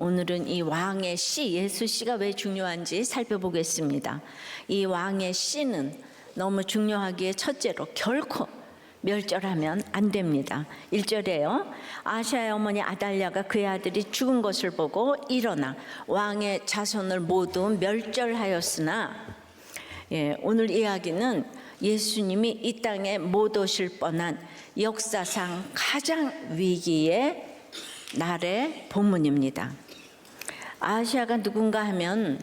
오늘은 이 왕의 씨, 예수 씨가 왜 중요한지 살펴보겠습니다. 이 왕의 씨는 너무 중요하기에 첫째로 결코 멸절하면 안 됩니다. 1절에요. 아시아의 어머니 아달랴가 그의 아들이 죽은 것을 보고 일어나 왕의 자손을 모두 멸절하였으나, 오늘 이야기는 예수님이 이 땅에 못 오실 뻔한 역사상 가장 위기의 날의 본문입니다. 아시아가 누군가 하면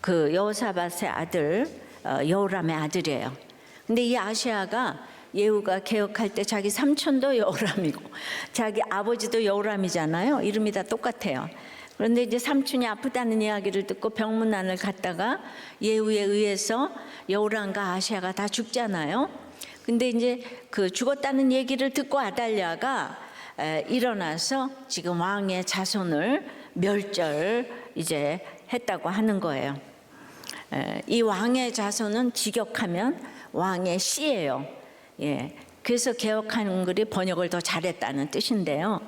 그 여호사밧의 아들 여호람의 아들이에요. 근데 이 아시아가 예후가 개혁할 때 자기 삼촌도 여호람이고 자기 아버지도 여호람이잖아요. 이름이 다 똑같아요. 그런데 이제 삼촌이 아프다는 이야기를 듣고 병문안을 갔다가 예후에 의해서 여호람과 아시아가 다 죽잖아요. 근데 이제 그 죽었다는 얘기를 듣고 아달랴가 일어나서 지금 왕의 자손을 멸절 이제 했다고 하는 거예요. 이 왕의 자손은 직역하면 왕의 씨예요. 그래서 개혁한글이 번역을 더 잘했다는 뜻인데요.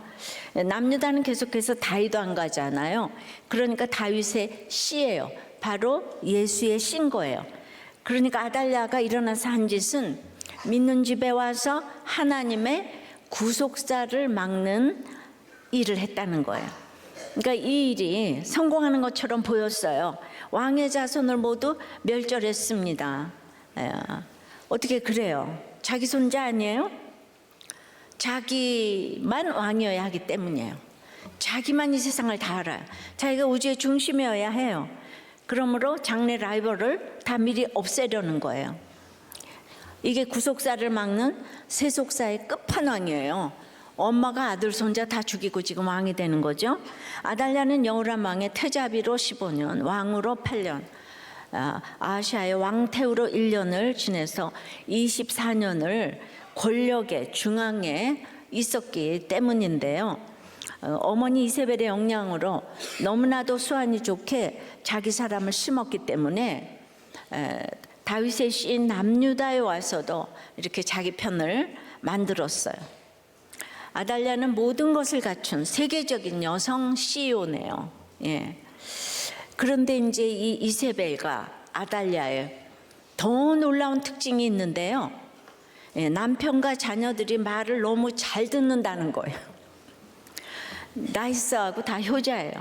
남유다는 계속해서 다윗도 안 가잖아요. 그러니까 다윗의 씨예요. 바로 예수의 씨인 거예요. 그러니까 아달랴가 일어나서 한 짓은 믿는 집에 와서 하나님의 구속사를 막는 일을 했다는 거예요. 그러니까 이 일이 성공하는 것처럼 보였어요. 왕의 자손을 모두 멸절했습니다. 어떻게 그래요? 자기 손자 아니에요? 자기만 왕이어야 하기 때문이에요. 자기만 이 세상을 다 알아요. 자기가 우주의 중심이어야 해요. 그러므로 장래 라이벌을 다 미리 없애려는 거예요. 이게 구속사를 막는 세속사의 끝판왕이에요. 엄마가 아들 손자 다 죽이고 지금 왕이 되는 거죠. 아달랴는 여호람 왕의 태자비로 15년, 왕으로 8년, 아시아의 왕태우로 1년을 지내서 24년을 권력의 중앙에 있었기 때문인데요. 어머니 이세벨의 영향으로 너무나도 수완이 좋게 자기 사람을 심었기 때문에 다윗의 씨인 남유다에 와서도 이렇게 자기 편을 만들었어요. 아달랴는 모든 것을 갖춘 세계적인 여성 CEO네요. 그런데 이제 이 이세벨과 아달랴의 더 놀라운 특징이 있는데요. 남편과 자녀들이 말을 너무 잘 듣는다는 거예요. 나이스하고 다 효자예요.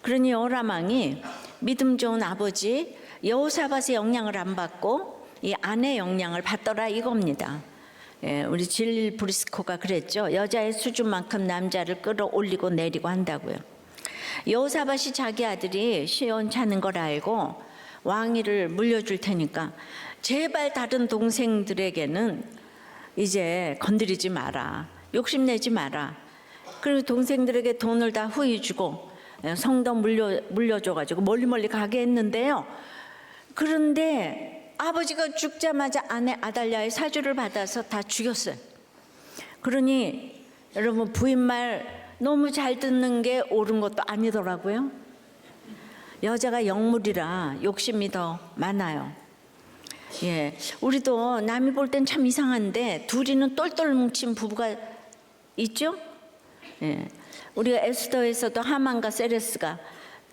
그러니 여호람 왕이 믿음 좋은 아버지 여호사밧의 영향을 안 받고 이 아내의 영향을 받더라 이겁니다. 우리 질 브리스코가 그랬죠. 여자의 수준만큼 남자를 끌어올리고 내리고 한다고요. 여호사밧이 자기 아들이 시원찮은 걸 알고 왕위를 물려줄 테니까 제발 다른 동생들에게는 이제 건드리지 마라. 욕심내지 마라. 그리고 동생들에게 돈을 다 후히 주고 성도 물려줘가지고 멀리 가게 했는데요. 그런데 아버지가 죽자마자 아내 아달랴의 사주를 받아서 다 죽였어요. 그러니 여러분 부인 말 너무 잘 듣는 게 옳은 것도 아니더라고요. 여자가 영물이라 욕심이 더 많아요. 우리도 남이 볼 땐 참 이상한데 둘이는 똘똘 뭉친 부부가 있죠? 우리가 에스더에서도 하만과 세레스가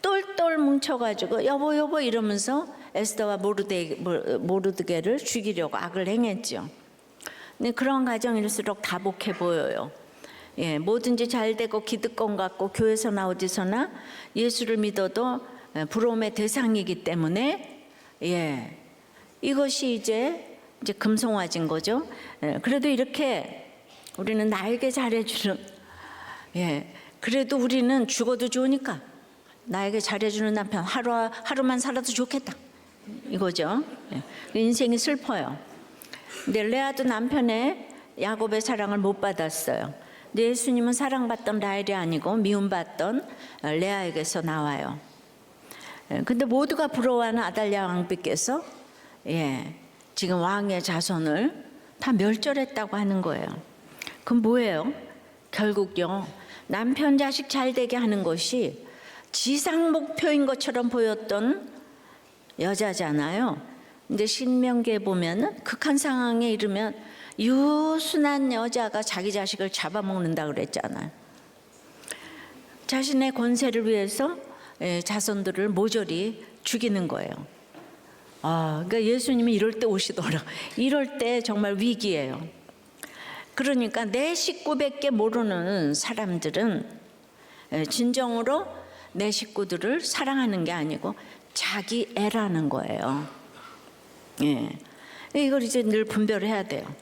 똘똘 뭉쳐가지고 여보 이러면서 에스더와 모르드게를 죽이려고 악을 행했죠. 근데 그런 가정일수록 다복해 보여요. 뭐든지 잘 되고 기득권 같고 교회서나 어디서나 예수를 믿어도 부러움의 대상이기 때문에 이것이 이제 금송아지인 거죠. 그래도 이렇게 우리는 나에게 잘해주는 그래도 우리는 죽어도 좋으니까 나에게 잘해주는 남편 하루만 살아도 좋겠다 이거죠. 인생이 슬퍼요. 근데 레아도 남편의 야곱의 사랑을 못 받았어요. 근데 예수님은 사랑받던 라헬이 아니고 미움받던 레아에게서 나와요. 근데 모두가 부러워하는 아달랴 왕비께서 지금 왕의 자손을 다 멸절했다고 하는 거예요. 그럼 뭐예요? 결국요, 남편 자식 잘 되게 하는 것이 지상 목표인 것처럼 보였던 여자잖아요. 근데 신명기에 보면은 극한 상황에 이르면 유순한 여자가 자기 자식을 잡아먹는다 그랬잖아요. 자신의 권세를 위해서 자손들을 모조리 죽이는 거예요. 그러니까 예수님이 이럴 때 오시더라. 이럴 때 정말 위기예요. 그러니까 내 식구밖에 모르는 사람들은 진정으로 내 식구들을 사랑하는 게 아니고 자기 애라는 거예요. 이걸 이제 늘 분별해야 돼요.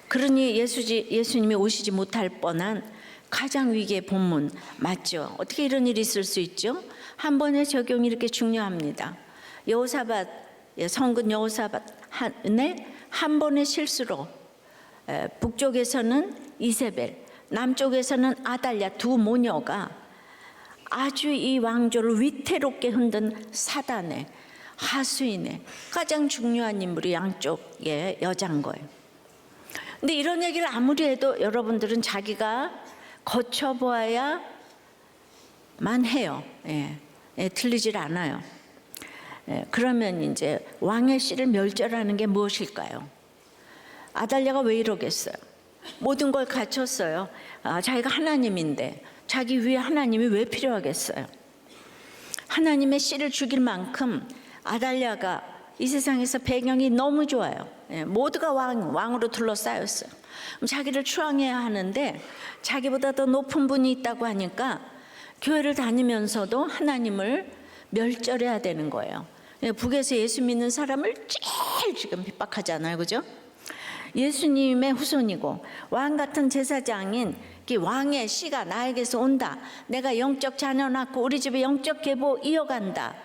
그러니 예수님이 오시지 못할 뻔한 가장 위기의 본문 맞죠? 어떻게 이런 일이 있을 수 있죠? 한 번의 적용이 이렇게 중요합니다. 여호사밧, 성군 여호사밧의 한 번의 실수로 북쪽에서는 이세벨, 남쪽에서는 아달랴 두 모녀가 아주 이 왕조를 위태롭게 흔든 사단의 하수인의 가장 중요한 인물이 양쪽의 여자인 거예요. 근데 이런 얘기를 아무리 해도 여러분들은 자기가 거쳐보아야만 해요. 틀리질 않아요. 그러면 이제 왕의 씨를 멸절하는 게 무엇일까요? 아달랴가 왜 이러겠어요? 모든 걸 갖췄어요. 자기가 하나님인데 자기 위에 하나님이 왜 필요하겠어요? 하나님의 씨를 죽일 만큼 아달랴가 이 세상에서 배경이 너무 좋아요. 모두가 왕으로 둘러싸였어요. 그럼 자기를 추앙해야 하는데 자기보다 더 높은 분이 있다고 하니까 교회를 다니면서도 하나님을 멸절해야 되는 거예요. 북에서 예수 믿는 사람을 제일 지금 핍박하잖아요, 그죠? 예수님의 후손이고 왕 같은 제사장인 왕의 씨가 나에게서 온다. 내가 영적 자녀 낳고 우리 집에 영적 계보 이어간다.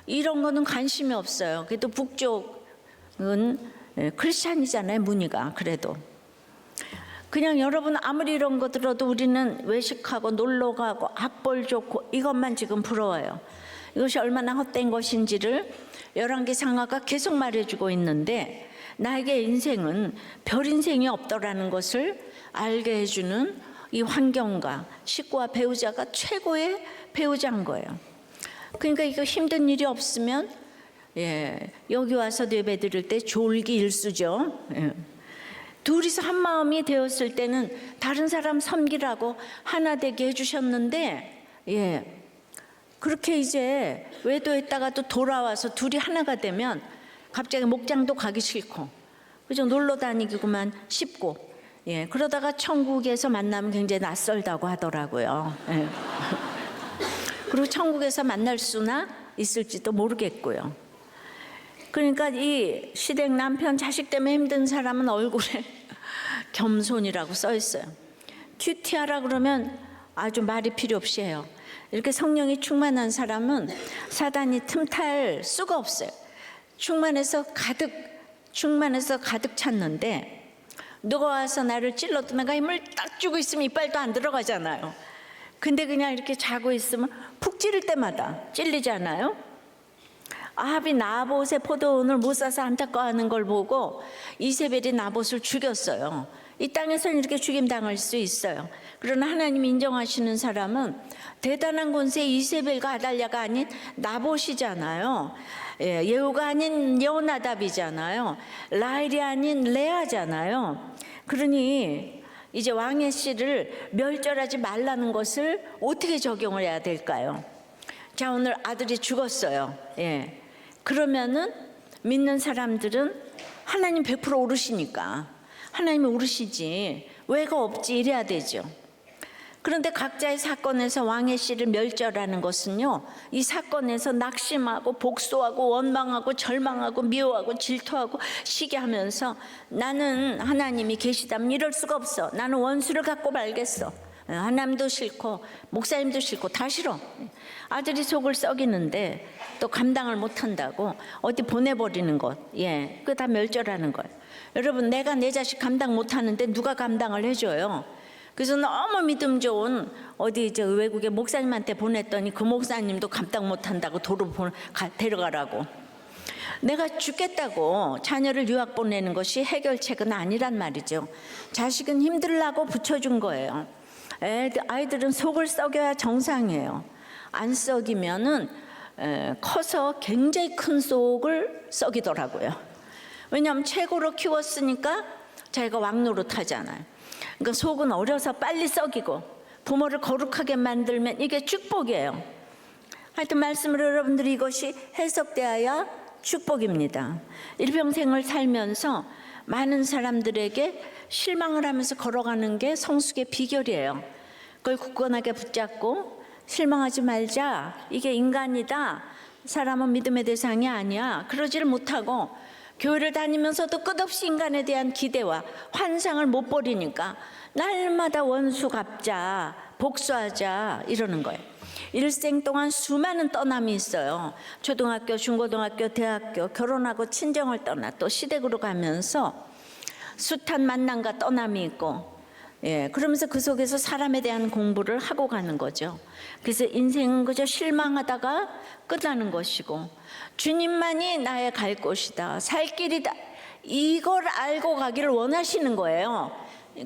이런 거는 관심이 없어요. 그래도 북쪽은 크리스찬이잖아요, 무늬가. 그래도 그냥 여러분 아무리 이런 거 들어도 우리는 외식하고 놀러 가고 학벌 좋고 이것만 지금 부러워요. 이것이 얼마나 헛된 것인지를 열왕기상하가 계속 말해주고 있는데 나에게 인생은 별 인생이 없더라는 것을 알게 해주는 이 환경과 식구와 배우자가 최고의 배우자인 거예요. 그러니까 이거 힘든 일이 없으면 여기 와서 예배 드릴 때 졸기일수죠. 둘이서 한 마음이 되었을 때는 다른 사람 섬기라고 하나 되게 해주셨는데 그렇게 이제 외도했다가 또 돌아와서 둘이 하나가 되면 갑자기 목장도 가기 싫고 그죠? 놀러 다니기만 쉽고 그러다가 천국에서 만나면 굉장히 낯설다고 하더라고요. 그리고 천국에서 만날 수나 있을지도 모르겠고요. 그러니까 이 시댁 남편 자식 때문에 힘든 사람은 얼굴에 겸손이라고 써 있어요. 큐티하라 그러면 아주 말이 필요 없이 해요. 이렇게 성령이 충만한 사람은 사단이 틈탈 수가 없어요. 충만해서 가득 찼는데 누가 와서 나를 찔러도 내가 힘을 딱 주고 있으면 이빨도 안 들어가잖아요. 근데 그냥 이렇게 자고 있으면 푹 찌를 때마다 찔리잖아요. 아합이 나봇의 포도원을 못 사서 안타까워하는 걸 보고 이세벨이 나봇을 죽였어요. 이 땅에서는 이렇게 죽임당할 수 있어요. 그러나 하나님이 인정하시는 사람은 대단한 권세의 이세벨과 아달랴가 아닌 나봇이잖아요. 예후가 아닌 여호나답이잖아요. 라헬이 아닌 레아잖아요. 그러니 이제 왕의 씨를 멸절하지 말라는 것을 어떻게 적용을 해야 될까요? 자, 오늘 아들이 죽었어요. 그러면은 믿는 사람들은 하나님 100% 오르시니까 하나님이 오르시지 왜가 없지 이래야 되죠. 그런데 각자의 사건에서 왕의 씨를 멸절하는 것은요, 이 사건에서 낙심하고 복수하고 원망하고 절망하고 미워하고 질투하고 시기하면서 나는 하나님이 계시다면 이럴 수가 없어. 나는 원수를 갖고 말겠어. 하나님도 싫고 목사님도 싫고 다 싫어. 아들이 속을 썩이는데 또 감당을 못한다고 어디 보내버리는 것, 그거 다 멸절하는 거예요. 여러분, 내가 내 자식 감당 못하는데 누가 감당을 해줘요? 그래서 너무 믿음 좋은 어디 외국의 목사님한테 보냈더니 그 목사님도 감당 못한다고 도로 데려가라고. 내가 죽겠다고 자녀를 유학 보내는 것이 해결책은 아니란 말이죠. 자식은 힘들라고 붙여준 거예요. 아이들은 속을 썩여야 정상이에요. 안 썩이면은 커서 굉장히 큰 속을 썩이더라고요. 왜냐하면 최고로 키웠으니까 자기가 왕노릇 하잖아요. 그러니까 속은 어려서 빨리 썩이고 부모를 거룩하게 만들면 이게 축복이에요. 하여튼 말씀으로 여러분들이 이것이 해석되어야 축복입니다. 일평생을 살면서 많은 사람들에게 실망을 하면서 걸어가는 게 성숙의 비결이에요. 그걸 굳건하게 붙잡고 실망하지 말자. 이게 인간이다. 사람은 믿음의 대상이 아니야. 그러지를 못하고 교회를 다니면서도 끝없이 인간에 대한 기대와 환상을 못 버리니까 날마다 원수 갚자, 복수하자 이러는 거예요. 일생 동안 수많은 떠남이 있어요. 초등학교, 중고등학교, 대학교, 결혼하고 친정을 떠나 또 시댁으로 가면서 숱한 만남과 떠남이 있고, 그러면서 그 속에서 사람에 대한 공부를 하고 가는 거죠. 그래서 인생은 그저 실망하다가 끝나는 것이고, 주님만이 나의 갈 곳이다, 살 길이다, 이걸 알고 가기를 원하시는 거예요.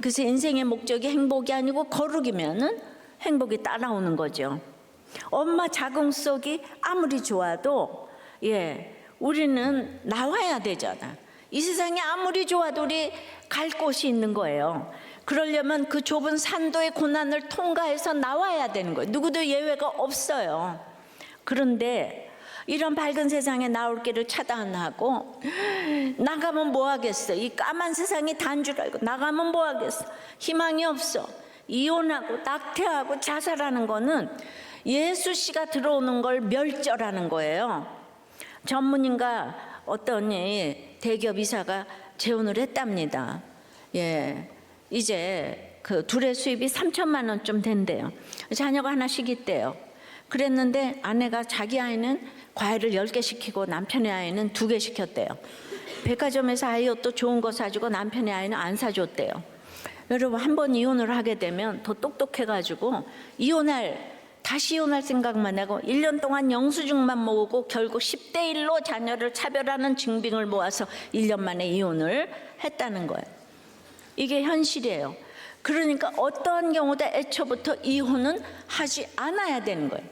그래서 인생의 목적이 행복이 아니고 거룩이면은 행복이 따라오는 거죠. 엄마 자궁 속이 아무리 좋아도 우리는 나와야 되잖아. 이 세상이 아무리 좋아도 우리 갈 곳이 있는 거예요. 그러려면 그 좁은 산도의 고난을 통과해서 나와야 되는 거예요. 누구도 예외가 없어요. 그런데 이런 밝은 세상에 나올 길을 차단하고 나가면 뭐 하겠어. 이 까만 세상이 단 줄 알고 나가면 뭐 하겠어. 희망이 없어. 이혼하고 낙태하고 자살하는 거는 예수 씨가 들어오는 걸 멸절하는 거예요. 전문인가 어떤 대기업 이사가 재혼을 했답니다. 이제 그 둘의 수입이 3천만 원쯤 된대요. 자녀가 하나씩 있대요. 그랬는데 아내가 자기 아이는 과일을 10개 시키고 남편의 아이는 2개 시켰대요. 백화점에서 아이 옷도 좋은 거 사주고 남편의 아이는 안 사줬대요. 여러분, 한 번 이혼을 하게 되면 더 똑똑해가지고 다시 이혼할 생각만 하고 1년 동안 영수증만 모으고 결국 10대 1로 자녀를 차별하는 증빙을 모아서 1년 만에 이혼을 했다는 거예요. 이게 현실이에요. 그러니까 어떠한 경우도 애초부터 이혼은 하지 않아야 되는 거예요.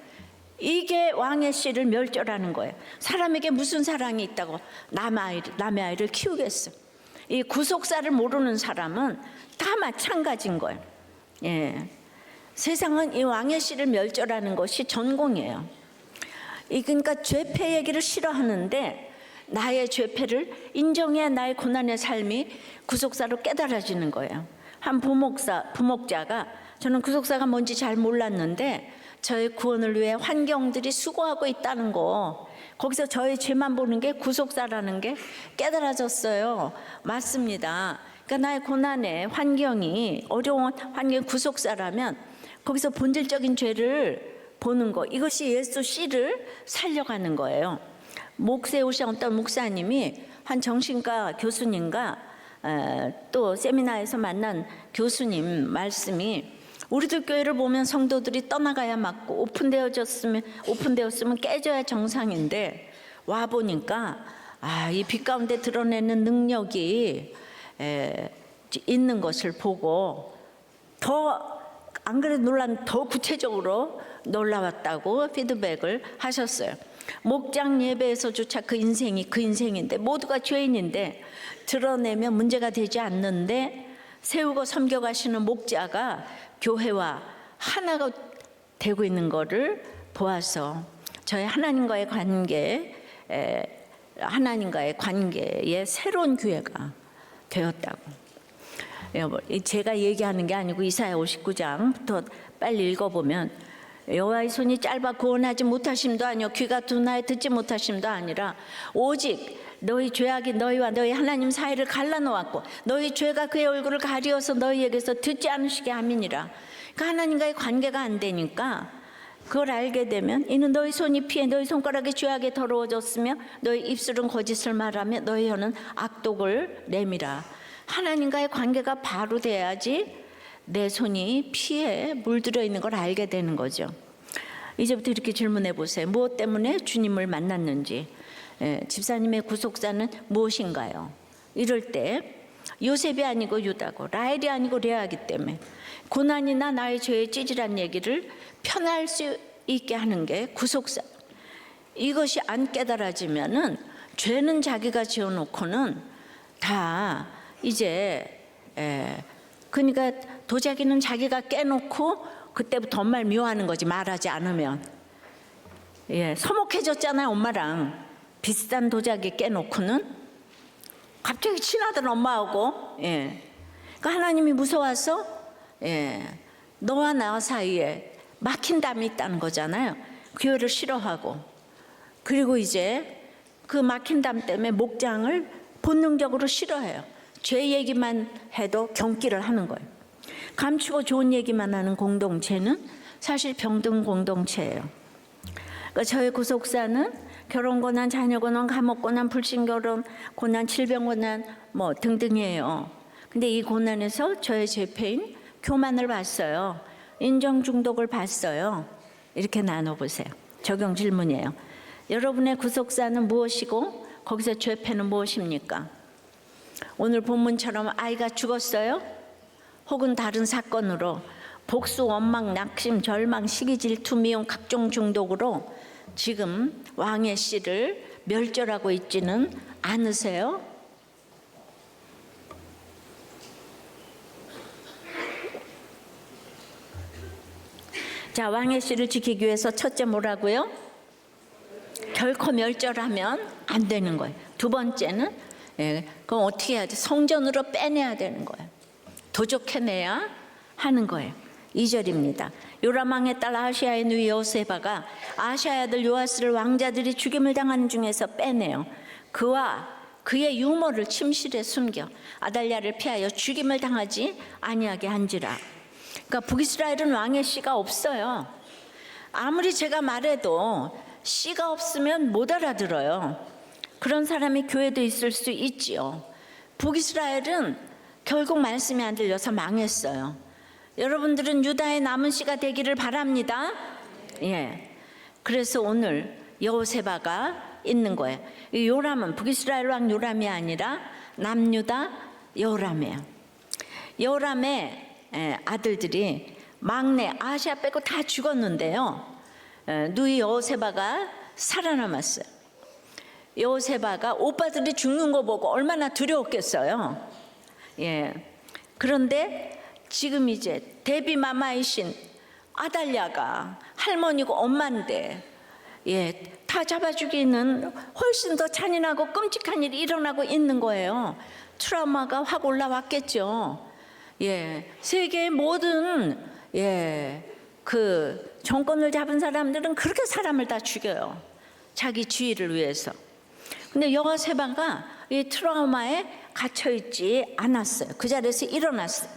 이게 왕의 씨를 멸절하는 거예요. 사람에게 무슨 사랑이 있다고 남의 아이를 키우겠어. 이 구속사를 모르는 사람은 다 마찬가지인 거예요. 세상은 이 왕의 씨를 멸절하는 것이 전공이에요. 그러니까 죄패 얘기를 싫어하는데 나의 죄패를 인정해야 나의 고난의 삶이 구속사로 깨달아지는 거예요. 한 부목자가 저는 구속사가 뭔지 잘 몰랐는데 저의 구원을 위해 환경들이 수고하고 있다는 거, 거기서 저의 죄만 보는 게 구속사라는 게 깨달아졌어요. 맞습니다. 그러니까 나의 고난의 환경이 어려운 환경 구속사라면 거기서 본질적인 죄를 보는 거, 이것이 예수 씨를 살려가는 거예요. 목세에 오신 어떤 목사님이 한 정신과 교수님과 또 세미나에서 만난 교수님 말씀이 우리들 교회를 보면 성도들이 떠나가야 맞고 오픈되었으면 깨져야 정상인데 와 보니까 이 빛 가운데 드러내는 능력이 있는 것을 보고 안 그래도 더 구체적으로 놀라웠다고 피드백을 하셨어요. 목장 예배에서조차 그 인생인데 모두가 죄인인데 드러내면 문제가 되지 않는데 세우고 섬겨가시는 목자가 교회와 하나가 되고 있는 것을 보아서 저의 하나님과의 관계에 새로운 기회가 되었다고. 제가 얘기하는 게 아니고 이사야 59장부터 빨리 읽어보면 여호와의 손이 짧아 구원하지 못하심도 아니요 귀가 둔하여 듣지 못하심도 아니라 오직 너희 죄악이 너희와 너희 하나님 사이를 갈라놓았고 너희 죄가 그의 얼굴을 가리어서 너희에게서 듣지 않으시게 함이니라. 그러니까 하나님과의 관계가 안 되니까 그걸 알게 되면 이는 너희 손이 피해 너희 손가락이 죄악에 더러워졌으며 너희 입술은 거짓을 말하며 너희 혀는 악독을 내밀어. 하나님과의 관계가 바로 돼야지 내 손이 피에 물들어 있는 걸 알게 되는 거죠. 이제부터 이렇게 질문해 보세요. 무엇 때문에 주님을 만났는지, 집사님의 구속사는 무엇인가요? 이럴 때 요셉이 아니고 유다고 라헬이 아니고 레아이기 때문에 고난이나 나의 죄의 찌질한 얘기를 편할 수 있게 하는 게 구속사. 이것이 안 깨달아지면은 죄는 자기가 지어놓고는 다 이제 그러니까 도자기는 자기가 깨놓고 그때부터 엄마를 미워하는 거지, 말하지 않으면. 예, 서먹해졌잖아요. 엄마랑 비슷한 도자기 깨놓고는 갑자기 친하던 엄마하고. 예, 그러니까 하나님이 무서워서 너와 나 사이에 막힌 담이 있다는 거잖아요. 교회를 싫어하고, 그리고 이제 그 막힌 담 때문에 목장을 본능적으로 싫어해요. 죄 얘기만 해도 경기를 하는 거예요. 감추고 좋은 얘기만 하는 공동체는 사실 병든 공동체예요. 그러니까 저희 구속사는 결혼고난, 자녀고난, 감옥고난, 불신결혼 고난, 질병고난 뭐 등등이에요. 근데 이 고난에서 저의 죄패인 교만을 봤어요. 인정 중독을 봤어요. 이렇게 나눠보세요. 적용 질문이에요. 여러분의 구속사는 무엇이고 거기서 죄패는 무엇입니까? 오늘 본문처럼 아이가 죽었어요? 혹은 다른 사건으로 복수, 원망, 낙심, 절망, 시기, 질투, 미움, 각종 중독으로 지금 왕의 씨를 멸절하고 있지는 않으세요? 자, 왕의 씨를 지키기 위해서 첫째 뭐라고요? 결코 멸절하면 안 되는 거예요. 두 번째는 그럼 어떻게 해야 돼? 성전으로 빼내야 되는 거예요. 도적해내야 하는 거예요. 2절입니다. 요람 왕의 딸 아시아의 누이 여호세바가 아시아의 아들 요아스를 왕자들이 죽임을 당하는 중에서 빼내요. 그와 그의 유모를 침실에 숨겨 아달랴를 피하여 죽임을 당하지 아니하게 한지라. 그러니까 북이스라엘은 왕의 씨가 없어요. 아무리 제가 말해도 씨가 없으면 못 알아들어요. 그런 사람이 교회도 있을 수 있지요. 북이스라엘은 결국 말씀이 안 들려서 망했어요. 여러분들은 유다의 남은 씨가 되기를 바랍니다. 예. 그래서 오늘 여호세바가 있는 거예요. 이 요람은 북이스라엘 왕 요람이 아니라 남유다 여호람이에요. 여호람의 아들들이 막내 아시아 빼고 다 죽었는데요. 누이 여호세바가 살아남았어요. 여호세바가 오빠들이 죽는 거 보고 얼마나 두려웠겠어요. 예. 그런데 지금 이제 데비 마마이신 아달랴가 할머니고 엄마인데 다 잡아 죽이는 훨씬 더 잔인하고 끔찍한 일이 일어나고 있는 거예요. 트라우마가 확 올라왔겠죠. 세계의 모든 그 정권을 잡은 사람들은 그렇게 사람을 다 죽여요. 자기 지위를 위해서. 근데 여호세바가 이 트라우마에 갇혀있지 않았어요. 그 자리에서 일어났어요.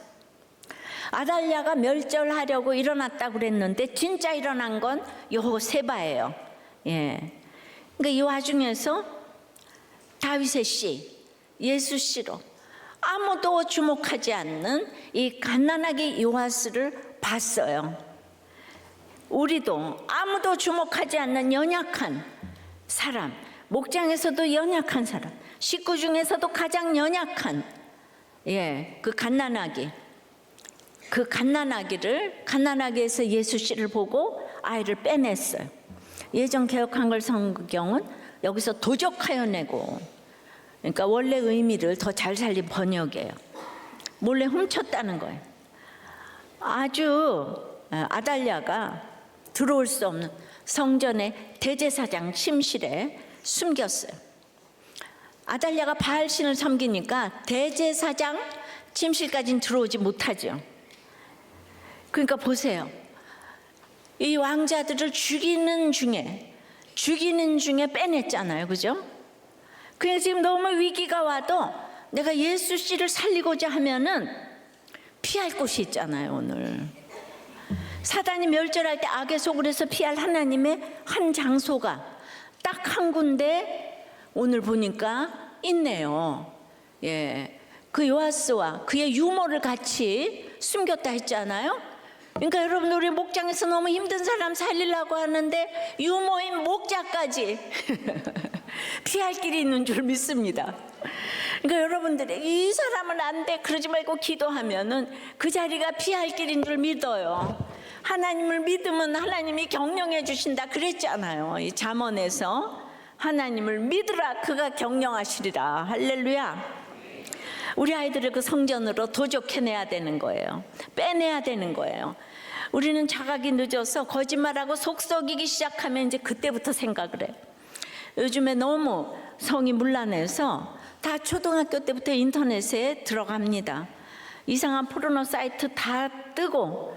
아달랴가 멸절하려고 일어났다고 그랬는데 진짜 일어난 건 여호세바예요. 그러니까 이 와중에서 다윗의 씨, 예수 씨로 아무도 주목하지 않는 이 갓난아기 요아스를 봤어요. 우리도 아무도 주목하지 않는 연약한 사람, 목장에서도 연약한 사람, 식구 중에서도 가장 연약한 그 갓난아기에서 예수 씨를 보고 아이를 빼냈어요. 예전 개혁한글 성경은 여기서 도적하여 내고, 그러니까 원래 의미를 더 잘 살린 번역이에요. 몰래 훔쳤다는 거예요. 아주 아달랴가 들어올 수 없는 성전의 대제사장 침실에 숨겼어요. 아달랴가 바알신을 섬기니까 대제사장 침실까지는 들어오지 못하죠. 그러니까 보세요. 이 왕자들을 죽이는 중에 빼냈잖아요. 그죠? 그냥 지금 너무 위기가 와도 내가 예수 씨를 살리고자 하면은 피할 곳이 있잖아요. 오늘 사단이 멸절할 때 악의 소굴에서 피할 하나님의 한 장소가 딱 한 군데 오늘 보니까 있네요. 그 요아스와 그의 유모를 같이 숨겼다 했잖아요. 그러니까 여러분, 우리 목장에서 너무 힘든 사람 살리려고 하는데 유모인 목자까지 피할 길이 있는 줄 믿습니다. 그러니까 여러분들이 이 사람은 안 돼 그러지 말고 기도하면은 그 자리가 피할 길인 줄 믿어요. 하나님을 믿으면 하나님이 경영해 주신다 그랬잖아요. 이 잠언에서 하나님을 믿으라 그가 경영하시리라. 할렐루야. 우리 아이들을 그 성전으로 도적해내야 되는 거예요. 빼내야 되는 거예요. 우리는 자각이 늦어서 거짓말하고 속썩이기 시작하면 이제 그때부터 생각을 해요. 요즘에 너무 성이 문란해서 다 초등학교 때부터 인터넷에 들어갑니다. 이상한 포르노 사이트 다 뜨고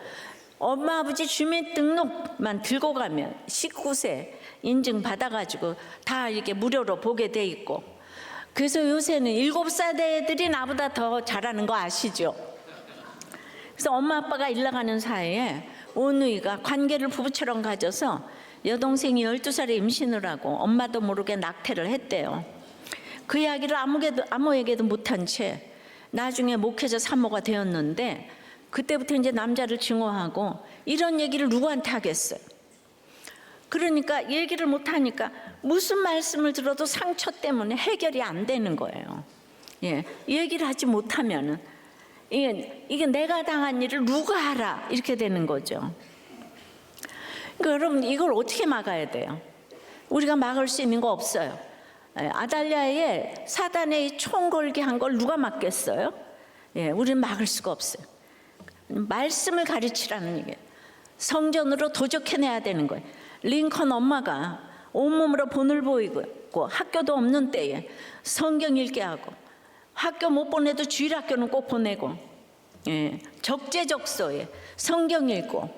엄마 아버지 주민등록만 들고 가면 19세 인증 받아가지고 다 이렇게 무료로 보게 돼 있고, 그래서 요새는 7살 애들이 나보다 더 잘하는 거 아시죠? 그래서 엄마 아빠가 일 나가는 사이에 오누이가 관계를 부부처럼 가져서 여동생이 12살에 임신을 하고 엄마도 모르게 낙태를 했대요. 그 이야기를 아무에게도 못한 채 나중에 목회자 사모가 되었는데, 그때부터 이제 남자를 증오하고 이런 얘기를 누구한테 하겠어요. 그러니까 얘기를 못하니까 무슨 말씀을 들어도 상처 때문에 해결이 안 되는 거예요. 예, 얘기를 하지 못하면은 이게 내가 당한 일을 누가 알아, 이렇게 되는 거죠. 그러니까 여러분, 이걸 어떻게 막아야 돼요? 우리가 막을 수 있는 거 없어요. 아달랴에 사단의 총 걸게 한 걸 누가 막겠어요? 예, 우리는 막을 수가 없어요. 말씀을 가르치라는 얘기예요. 성전으로 도적해내야 되는 거예요. 링컨 엄마가 온몸으로 본을 보이고 학교도 없는 때에 성경 읽게 하고, 학교 못 보내도 주일학교는 꼭 보내고, 예, 적재적소에 성경 읽고,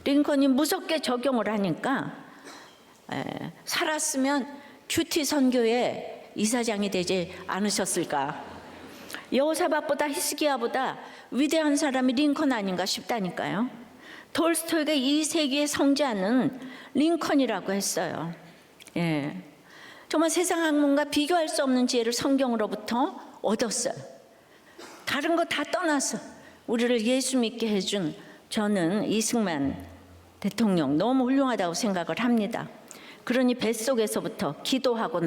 링컨이 무섭게 적용을 하니까 살았으면 큐티 선교의 이사장이 되지 않으셨을까. 여호사밧보다 히스기야보다 위대한 사람이 링컨 아닌가 싶다니까요. 톨스토이가 이 세기의 성자는 링컨이라고 했어요. 예, 정말 세상 학문과 비교할 수 없는 지혜를 성경으로부터 얻었어요. 다른 거 다 떠나서 우리를 예수 믿게 해준, 저는 이승만 대통령 너무 훌륭하다고 생각을 합니다. 그러니 뱃속에서부터 기도하고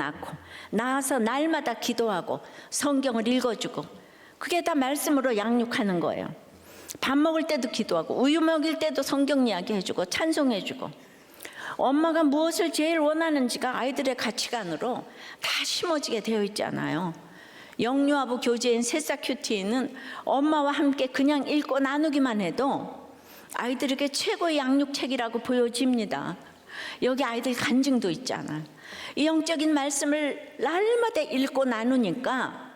낳아서 날마다 기도하고 성경을 읽어주고, 그게 다 말씀으로 양육하는 거예요. 밥 먹을 때도 기도하고, 우유 먹일 때도 성경 이야기 해주고 찬송해주고, 엄마가 무엇을 제일 원하는지가 아이들의 가치관으로 다 심어지게 되어 있잖아요. 영유아부 교재인 새싹 큐티는 엄마와 함께 그냥 읽고 나누기만 해도 아이들에게 최고의 양육책이라고 보여집니다. 여기 아이들 간증도 있잖아. 이 영적인 말씀을 날마다 읽고 나누니까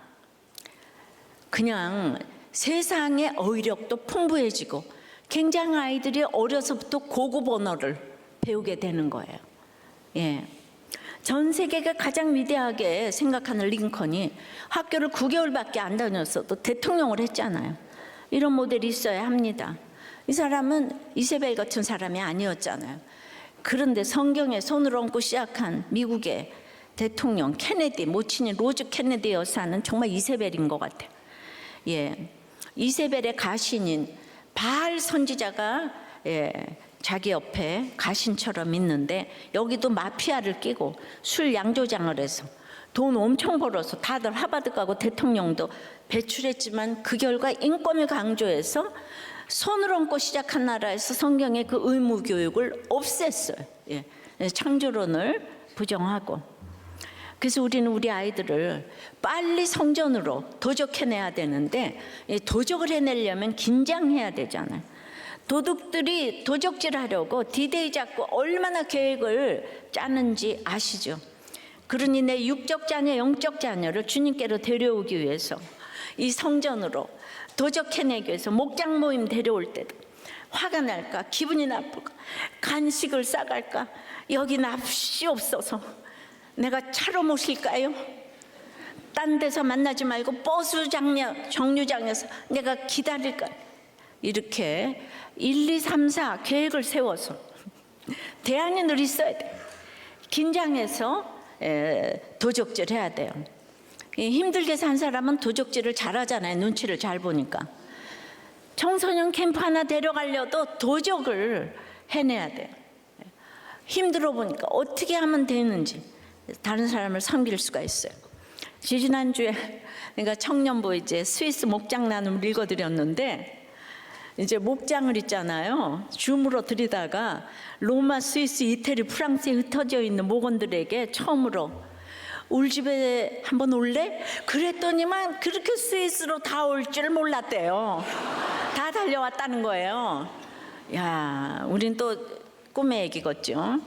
그냥 세상의 어휘력도 풍부해지고, 굉장히 아이들이 어려서부터 고급 언어를 배우게 되는 거예요. 예, 전 세계가 가장 위대하게 생각하는 링컨이 학교를 9개월밖에 안 다녔어도 대통령을 했잖아요. 이런 모델이 있어야 합니다. 이 사람은 이세벨 같은 사람이 아니었잖아요. 그런데 성경에 손을 얹고 시작한 미국의 대통령 케네디, 모친인 로즈 케네디 여사는 정말 이세벨인 것 같아요. 예, 이세벨의 가신인 바알 선지자가 자기 옆에 가신처럼 있는데, 여기도 마피아를 끼고 술 양조장을 해서 돈 엄청 벌어서 다들 하버드 가고 대통령도 배출했지만, 그 결과 인권을 강조해서 손을 얹고 시작한 나라에서 성경의 그 의무 교육을 없앴어요. 예, 창조론을 부정하고. 그래서 우리는 우리 아이들을 빨리 성전으로 도적해내야 되는데, 도적을 해내려면 긴장해야 되잖아요. 도둑들이 도적질 하려고 디데이 잡고 얼마나 계획을 짜는지 아시죠? 그러니 내 육적 자녀, 영적 자녀를 주님께로 데려오기 위해서 이 성전으로 도적해내기 위해서 목장 모임 데려올 때도 화가 날까, 기분이 나쁠까, 간식을 싸갈까, 여기 납시 없어서 내가 차로 모실까요? 딴 데서 만나지 말고 버스 정류장에서 내가 기다릴까? 이렇게 1, 2, 3, 4 계획을 세워서 대안이 늘 있어야 돼. 긴장해서 도적질 해야 돼요. 힘들게 산 사람은 도적질을 잘하잖아요. 눈치를 잘 보니까. 청소년 캠프 하나 데려가려도 도적을 해내야 돼요. 힘들어 보니까 어떻게 하면 되는지 다른 사람을 섬길 수가 있어요. 지난주에 내가 청년부 이제 스위스 목장 나눔을 읽어드렸는데, 이제 목장을 있잖아요. 줌으로 들이다가 로마, 스위스, 이태리, 프랑스에 흩어져 있는 목원들에게 처음으로 우리 집에 한번 올래? 그랬더니만 그렇게 스위스로 다 올 줄 몰랐대요. 다 달려왔다는 거예요. 야, 우린 또 꿈의 얘기겠죠.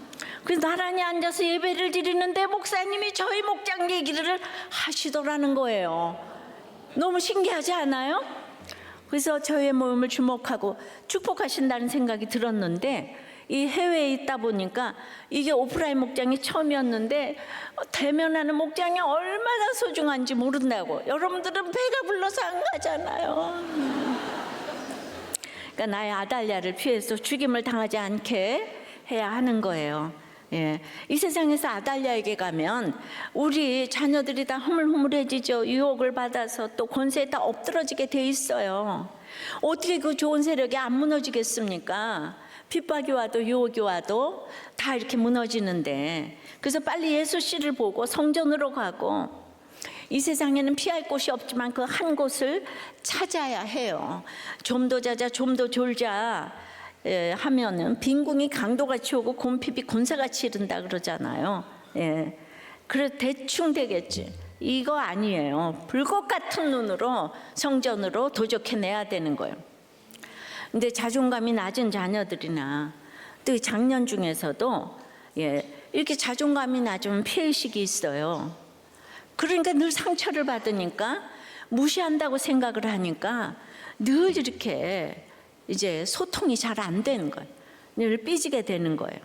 그래서 나란히 앉아서 예배를 드리는데 목사님이 저희 목장 얘기를 하시더라는 거예요. 너무 신기하지 않아요? 그래서 저의 모임을 주목하고 축복하신다는 생각이 들었는데, 이 해외에 있다 보니까 이게 오프라인 목장이 처음이었는데 대면하는 목장이 얼마나 소중한지 모른다고. 여러분들은 배가 불러서 안 가잖아요. 그러니까 나의 아달랴를 피해서 죽임을 당하지 않게 해야 하는 거예요. 예. 이 세상에서 아달랴에게 가면 우리 자녀들이 다 흐물흐물해지죠. 유혹을 받아서 또 권세에 다 엎드러지게 돼 있어요. 어떻게 그 좋은 세력이 안 무너지겠습니까? 핍박이 와도 유혹이 와도 다 이렇게 무너지는데, 그래서 빨리 예수 씨를 보고 성전으로 가고, 이 세상에는 피할 곳이 없지만 그 한 곳을 찾아야 해요. 좀 더 자자 좀 더 졸자 하면은 빈궁이 강도같이 오고 곰핍이 군사같이 이른다 그러잖아요. 예. 그래 대충 되겠지. 이거 아니에요. 불꽃 같은 눈으로 성전으로 도적해내야 되는 거예요. 근데 자존감이 낮은 자녀들이나 또 장년 중에서도 이렇게 자존감이 낮으면 피해의식이 있어요. 그러니까 늘 상처를 받으니까, 무시한다고 생각을 하니까 늘 이렇게 이제 소통이 잘 안 되는 거예요. 늘 삐지게 되는 거예요.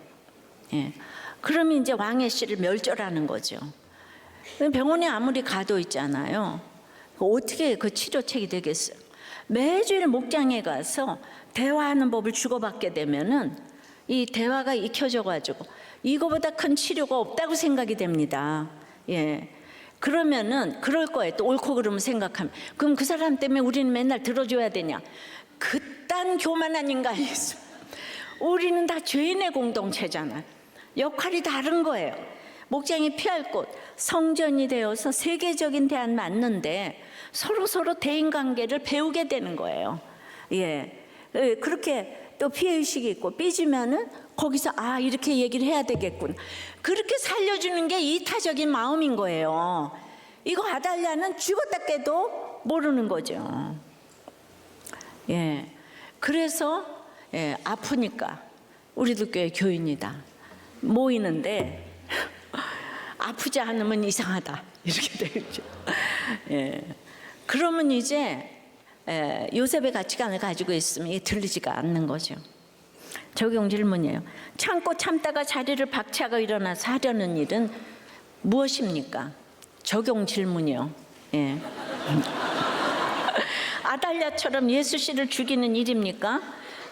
그러면 이제 왕의 씨를 멸절하는 거죠. 병원에 아무리 가도 있잖아요. 어떻게 그 치료책이 되겠어요? 매주일 목장에 가서 대화하는 법을 주고받게 되면은 이 대화가 익혀져 가지고 이거보다 큰 치료가 없다고 생각이 됩니다. 그러면은 그럴 거예요. 또 옳고 그름을 생각하면. 그럼 그 사람 때문에 우리는 맨날 들어줘야 되냐? 그딴 교만한 인간이 있어. 우리는 다 죄인의 공동체잖아요. 역할이 다른 거예요. 목장이 피할 곳, 성전이 되어서 세계적인 대안 맞는데 서로 대인관계를 배우게 되는 거예요. 그렇게 또 피해의식이 있고 삐지면은 거기서 이렇게 얘기를 해야 되겠군. 그렇게 살려주는 게 이타적인 마음인 거예요. 이거 아달랴는 죽었다 깨도 모르는 거죠. 그래서 아프니까 우리도 교회 교인이다 모이는데 아프지 않으면 이상하다 이렇게 되죠. 그러면 이제 요셉의 가치관을 가지고 있으면 이게 들리지가 않는 거죠. 적용 질문이에요. 참고 참다가 자리를 박차고 일어나서 하려는 일은 무엇입니까? 적용 질문이요. 아달랴처럼 예수 씨를 죽이는 일입니까?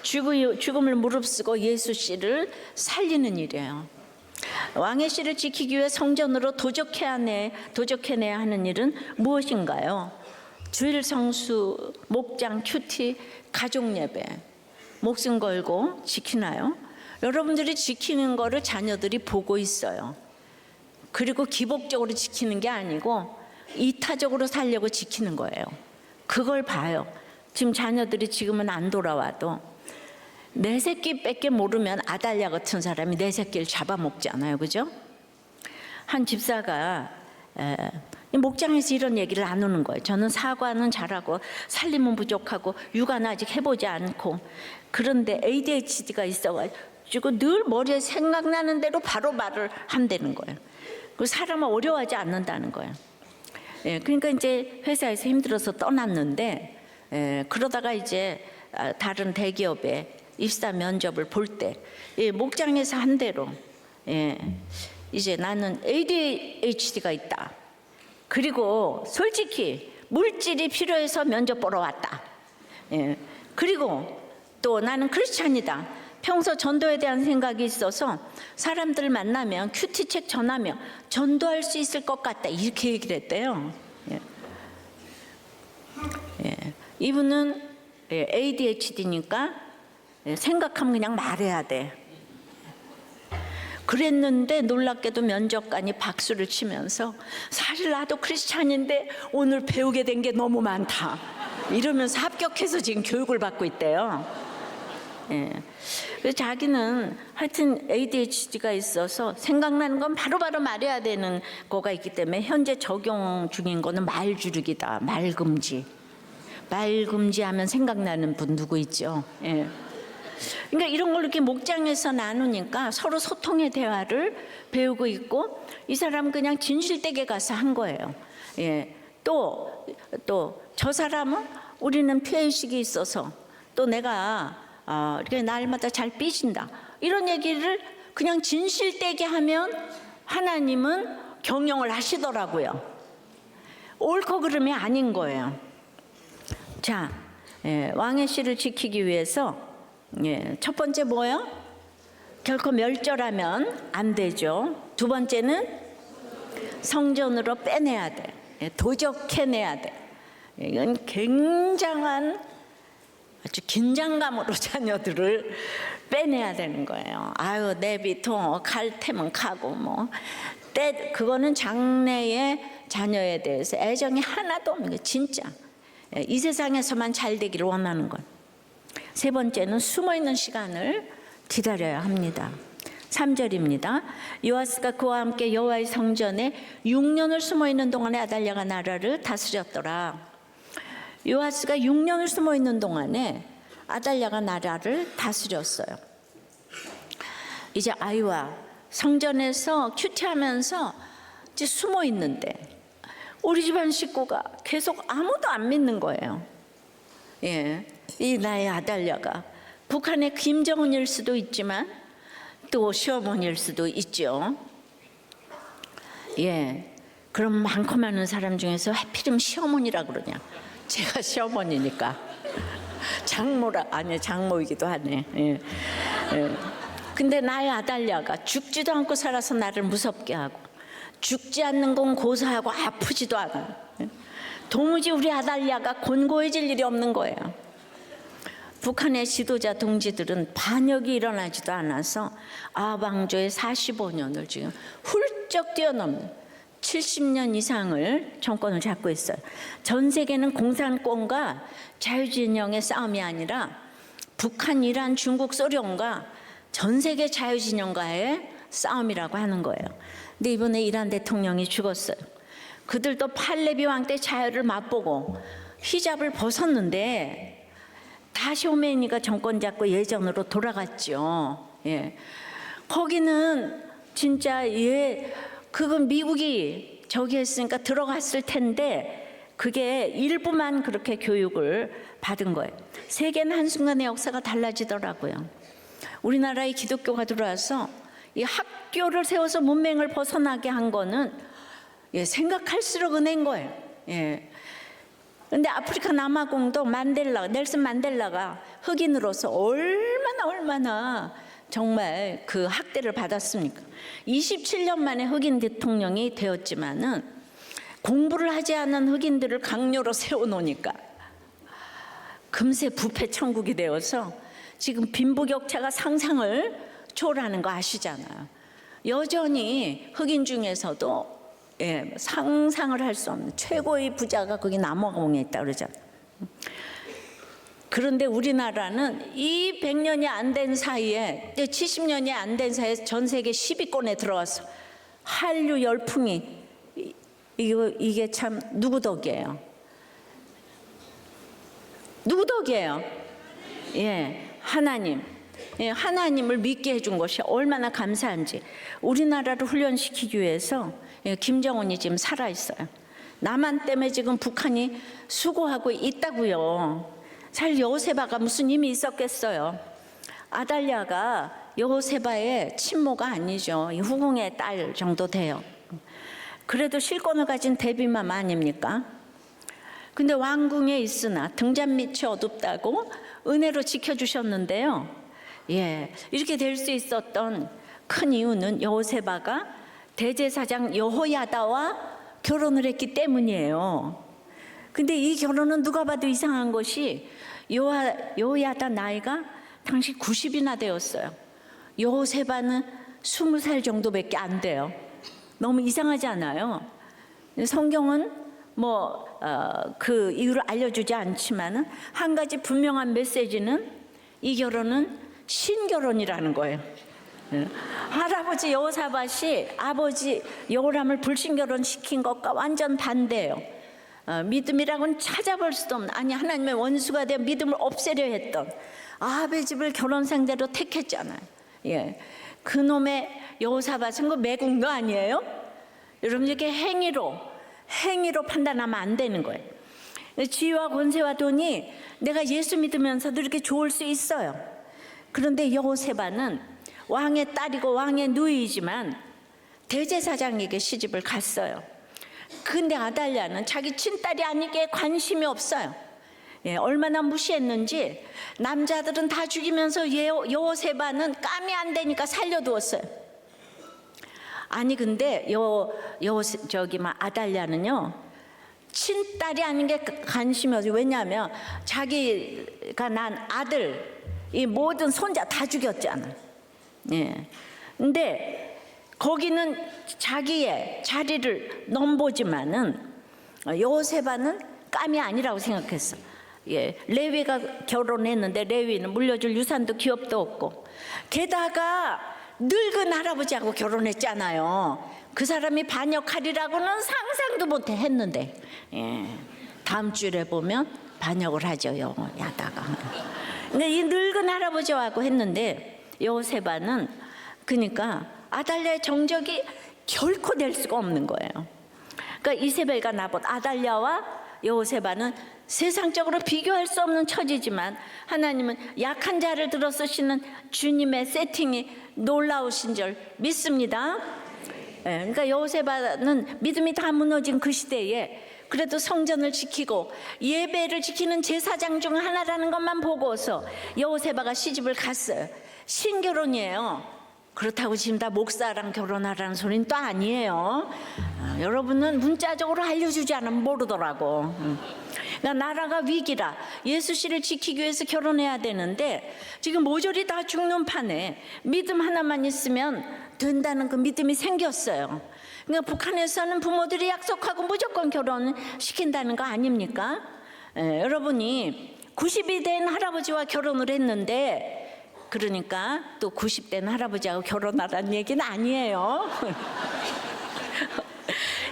죽음을 무릅쓰고 예수 씨를 살리는 일이에요. 왕의 씨를 지키기 위해 성전으로 도적해내야 하는 일은 무엇인가요? 주일 성수, 목장, 큐티, 가족 예배 목숨 걸고 지키나요? 여러분들이 지키는 거를 자녀들이 보고 있어요. 그리고 기복적으로 지키는 게 아니고 이타적으로 살려고 지키는 거예요. 그걸 봐요. 지금 자녀들이 지금은 안 돌아와도 내 새끼밖에 모르면 아달랴 같은 사람이 내 새끼를 잡아먹지 않아요. 그죠? 한 집사가 목장에서 이런 얘기를 나누는 거예요. 저는 사과는 잘하고 살림은 부족하고 육아는 아직 해보지 않고, 그런데 ADHD가 있어가지고 늘 머리에 생각나는 대로 바로 말을 한다는 거예요. 그 사람을 어려워하지 않는다는 거예요. 그러니까 이제 회사에서 힘들어서 떠났는데, 그러다가 이제 다른 대기업에 입사 면접을 볼 때 목장에서 한 대로 이제 나는 ADHD가 있다. 그리고 솔직히 물질이 필요해서 면접 보러 왔다. 그리고 또 나는 크리스찬이다. 평소 전도에 대한 생각이 있어서 사람들 만나면 큐티책 전하며 전도할 수 있을 것 같다. 이렇게 얘기를 했대요. 이분은 ADHD니까 생각하면 그냥 말해야 돼. 그랬는데 놀랍게도 면접관이 박수를 치면서 사실 나도 크리스찬인데 오늘 배우게 된 게 너무 많다 이러면서 합격해서 지금 교육을 받고 있대요. 그래서 자기는 하여튼 ADHD가 있어서 생각나는 건 바로바로 말해야 되는 거가 있기 때문에 현재 적용 중인 거는 말주르기다. 말금지. 말금지 하면 생각나는 분 누구 있죠? 그러니까 이런 걸 이렇게 목장에서 나누니까 서로 소통의 대화를 배우고 있고, 이 사람은 그냥 진실되게 가서 한 거예요. 예. 또 저 사람은 우리는 피해의식이 있어서 또 내가 이렇게 날마다 잘 삐진다, 이런 얘기를 그냥 진실되게 하면 하나님은 경영을 하시더라고요. 옳고 그름이 아닌 거예요. 자, 왕의 씨를 지키기 위해서 첫 번째 뭐예요? 결코 멸절하면 안 되죠. 두 번째는 성전으로 빼내야 돼. 도적해내야 돼. 이건 굉장한 아주 긴장감으로 자녀들을 빼내야 되는 거예요. 아유, 내비통 갈 테면 가고 뭐. 그거는 장래의 자녀에 대해서 애정이 하나도 없는 거예요. 진짜 이 세상에서만 잘 되기를 원하는 것. 세 번째는 숨어있는 시간을 기다려야 합니다. 3절입니다. 요아스가 그와 함께 여호와의 성전에 6년을 숨어있는 동안에 아달랴가 나라를 다스렸더라. 요아스가 6년을 숨어있는 동안에 아달랴가 나라를 다스렸어요. 이제 아이와 성전에서 큐티하면서 이제 숨어있는데 우리 집안 식구가 계속 아무도 안 믿는 거예요. 이 나의 아달랴가 북한의 김정은일 수도 있지만 또 시어머니일 수도 있죠. 그럼 많고 많은 사람 중에서 하필이면 시어머니라 그러냐? 제가 시어머니니까. 장모이기도 하네. 근데 나의 아달랴가 죽지도 않고 살아서 나를 무섭게 하고, 죽지 않는 건 고사하고 아프지도 않아. 도무지 우리 아달랴가 곤고해질 일이 없는 거예요. 북한의 지도자 동지들은 반역이 일어나지도 않아서 아방조의 45년을 지금 훌쩍 뛰어넘는 70년 이상을 정권을 잡고 있어요. 전 세계는 공산권과 자유진영의 싸움이 아니라 북한, 이란, 중국, 소련과 전 세계 자유진영과의 싸움이라고 하는 거예요. 근데 이번에 이란 대통령이 죽었어요. 그들도 팔레비 왕 때 자유를 맛보고 히잡을 벗었는데 다시 호메이니가 정권 잡고 예전으로 돌아갔죠. 거기는 진짜 그건 미국이 저기 했으니까 들어갔을 텐데 그게 일부만 그렇게 교육을 받은 거예요. 세계는 한순간에 역사가 달라지더라고요. 우리나라에 기독교가 들어와서 이 학교를 세워서 문맹을 벗어나게 한 거는 생각할수록 은혜인 거예요. 근데 아프리카 남아공도 넬슨 만델라가 흑인으로서 얼마나 정말 그 학대를 받았습니까? 27년 만에 흑인 대통령이 되었지만은 공부를 하지 않은 흑인들을 강요로 세워놓으니까 금세 부패 천국이 되어서 지금 빈부격차가 상상을 초월하는 거 아시잖아요. 여전히 흑인 중에서도 상상을 할 수 없는 최고의 부자가 거기 남아공에 있다 그러잖아요. 그런데 우리나라는 이 100년이 안 된 사이에, 70년이 안 된 사이에 전 세계 10위권에 들어와서 한류 열풍이, 이게 참 누구 덕이에요? 누구 덕이에요? 하나님. 하나님을 믿게 해준 것이 얼마나 감사한지. 우리나라를 훈련시키기 위해서 김정은이 지금 살아있어요. 남한 때문에 지금 북한이 수고하고 있다고요. 잘 여호세바가 무슨 힘이 있었겠어요. 아달랴가 여호세바의 친모가 아니죠. 후궁의 딸 정도 돼요. 그래도 실권을 가진 대비맘 아닙니까? 근데 왕궁에 있으나 등잔 밑이 어둡다고 은혜로 지켜주셨는데요. 이렇게 될 수 있었던 큰 이유는 여호세바가 대제사장 여호야다와 결혼을 했기 때문이에요. 근데 이 결혼은 누가 봐도 이상한 것이 여호야다 나이가 당시 90이나 되었어요. 여호세바는 20살 정도밖에 안 돼요. 너무 이상하지 않아요? 성경은 그 이유를 알려주지 않지만은 한 가지 분명한 메시지는 이 결혼은 신결혼이라는 거예요. 할아버지 여호사밧이 아버지 여호람을 불신결혼시킨 것과 완전 반대예요. 믿음이라고는 찾아볼 수도 없는, 아니 하나님의 원수가 되어 믿음을 없애려 했던 아합의 집을 결혼 상대로 택했잖아요. 예, 그놈의 여호사밧은 그 매국노 아니에요? 여러분, 이렇게 행위로 판단하면 안 되는 거예요. 지위와 권세와 돈이 내가 예수 믿으면서도 이렇게 좋을 수 있어요. 그런데 여호세밧은 왕의 딸이고 왕의 누이이지만 대제사장에게 시집을 갔어요. 근데 아달랴는 자기 친딸이 아니기에 관심이 없어요. 예, 얼마나 무시했는지 남자들은 다 죽이면서 여호세밧은 깜이 안 되니까 살려두었어요. 아니 근데 아달랴는요, 친딸이 아닌 게 관심이 없어요. 왜냐하면 자기가 난 아들, 이 모든 손자 다 죽였잖아. 예. 근데 거기는 자기의 자리를 넘보지만은 여호세밧은 깜이 아니라고 생각했어. 예, 레위가 결혼했는데 레위는 물려줄 유산도 기업도 없고, 게다가 늙은 할아버지하고 결혼했잖아요. 그 사람이 반역하리라고는 상상도 못 했는데, 예, 다음 주에 보면 반역을 하죠, 야다가. 근데 이 늙은 할아버지하고 했는데 여호세밧은, 그러니까 아달랴의 정적이 결코 될 수가 없는 거예요. 그러니까 이세벨과 나봇, 아달랴와 여호세밧은 세상적으로 비교할 수 없는 처지지만 하나님은 약한 자를 들어 쓰시는 주님의 세팅이 놀라우신 줄 믿습니다. 그러니까 여호세밧은 믿음이 다 무너진 그 시대에 그래도 성전을 지키고 예배를 지키는 제사장 중 하나라는 것만 보고서 여호세밧가 시집을 갔어요. 신결혼이에요. 그렇다고 지금 다 목사랑 결혼하라는 소리는 또 아니에요. 여러분은 문자적으로 알려주지 않으면 모르더라고. 그러니까 나라가 위기라, 예수 씨를 지키기 위해서 결혼해야 되는데 지금 모조리 다 죽는 판에 믿음 하나만 있으면 된다는 그 믿음이 생겼어요. 그러니까 북한에서는 부모들이 약속하고 무조건 결혼시킨다는 거 아닙니까? 여러분이 90이 된 할아버지와 결혼을 했는데, 그러니까 또 90된 할아버지하고 결혼하라는 얘기는 아니에요.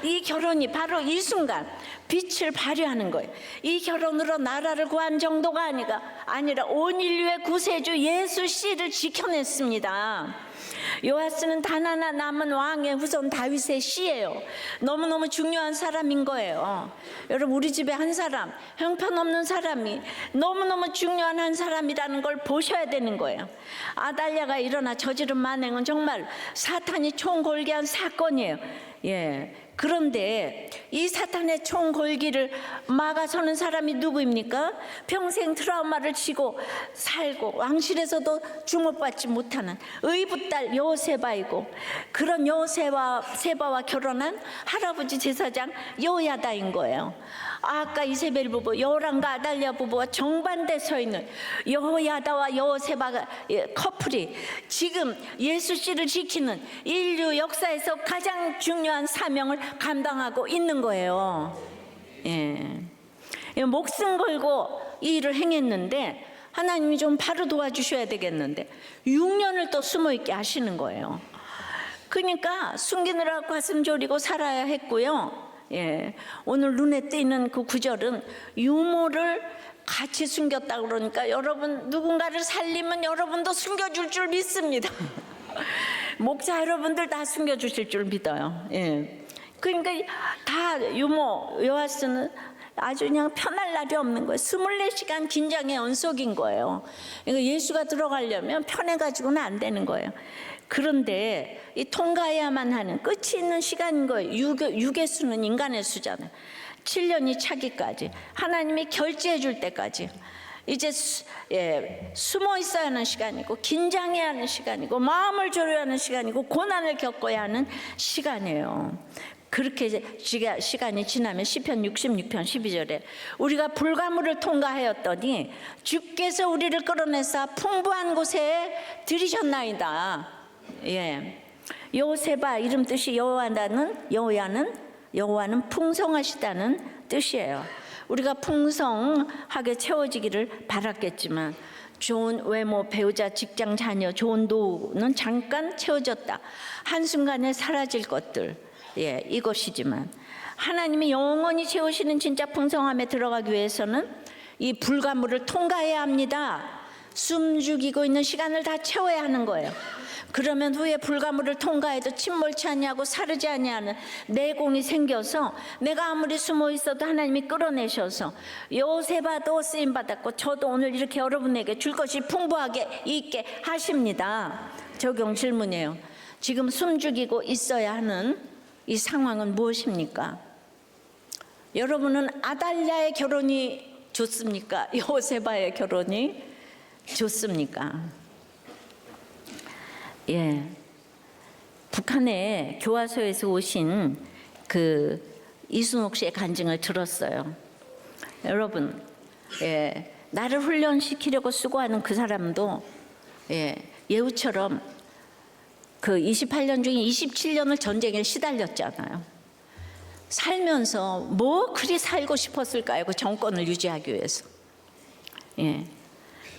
이 결혼이 바로 이 순간 빛을 발휘하는 거예요. 이 결혼으로 나라를 구한 정도가 아니라 온 인류의 구세주 예수 씨를 지켜냈습니다. 요아스는 단 하나 남은 왕의 후손 다윗의 씨예요. 너무너무 중요한 사람인 거예요. 여러분, 우리 집에 한 사람, 형편없는 사람이 너무너무 중요한 한 사람이라는 걸 보셔야 되는 거예요. 아달랴가 일어나 저지른 만행은 정말 사탄이 총골기한 사건이에요. 예. 그런데 이 사탄의 총골기를 막아서는 사람이 누구입니까? 평생 트라우마를 지고 살고 왕실에서도 주목받지 못하는 의붓딸 여호세바이고, 그런 여호세바와 결혼한 할아버지 제사장 여호야다인 거예요. 아까 이세벨 부부, 여호람과 아달랴 부부와 정반대 서 있는 여호야다와 여호세바 커플이 지금 예수 씨를 지키는 인류 역사에서 가장 중요한 사명을 감당하고 있는 거예요. 예. 목숨 걸고 이 일을 행했는데 하나님이 좀 바로 도와주셔야 되겠는데 6년을 또 숨어있게 하시는 거예요. 그러니까 숨기느라 가슴 졸이고 살아야 했고요. 예, 오늘 눈에 띄는 그 구절은 유모를 같이 숨겼다 그러니까 여러분, 누군가를 살리면 여러분도 숨겨줄 줄 믿습니다. 목사 여러분들 다 숨겨주실 줄 믿어요. 예. 그러니까 다 유모 요아스는 아주 그냥 편할 날이 없는 거예요. 24시간 긴장의 연속인 거예요. 그러니까 예수가 들어가려면 편해가지고는 안 되는 거예요. 그런데 이 통과해야만 하는 끝이 있는 시간인 거예요. 육의 수는 인간의 수잖아요. 7년이 차기까지, 하나님이 결제해 줄 때까지 이제 숨어 있어야 하는 시간이고, 긴장해야 하는 시간이고, 마음을 졸여야 하는 시간이고, 고난을 겪어야 하는 시간이에요. 그렇게 시간이 지나면 시편 66편 12절에 우리가 불가물을 통과하였더니 주께서 우리를 끌어내사 풍부한 곳에 들이셨나이다. 예. 여호세바 이름 뜻이 여호와는 풍성하시다는 뜻이에요. 우리가 풍성하게 채워지기를 바랐겠지만 좋은 외모, 배우자, 직장, 자녀, 좋은 노후는 잠깐 채워졌다. 한순간에 사라질 것들. 이것이지만 하나님이 영원히 채우시는 진짜 풍성함에 들어가기 위해서는 이 불가물을 통과해야 합니다. 숨죽이고 있는 시간을 다 채워야 하는 거예요. 그러면 후에 불가물을 통과해도 침몰치 아니하고 사르지 아니하는 내공이 생겨서 내가 아무리 숨어 있어도 하나님이 끌어내셔서 요셉아도 쓰임 받았고 저도 오늘 이렇게 여러분에게 줄 것이 풍부하게 있게 하십니다. 적용 질문이에요. 지금 숨죽이고 있어야 하는 이 상황은 무엇입니까? 여러분은 아달랴의 결혼이 좋습니까? 요셉아의 결혼이 좋습니까? 북한의 교화소에서 오신 그 이순옥 씨의 간증을 들었어요. 여러분, 나를 훈련시키려고 수고하는 그 사람도 예후처럼 그 28년 중에 27년을 전쟁에 시달렸잖아요. 살면서 뭐 그리 살고 싶었을까요? 그 정권을 유지하기 위해서.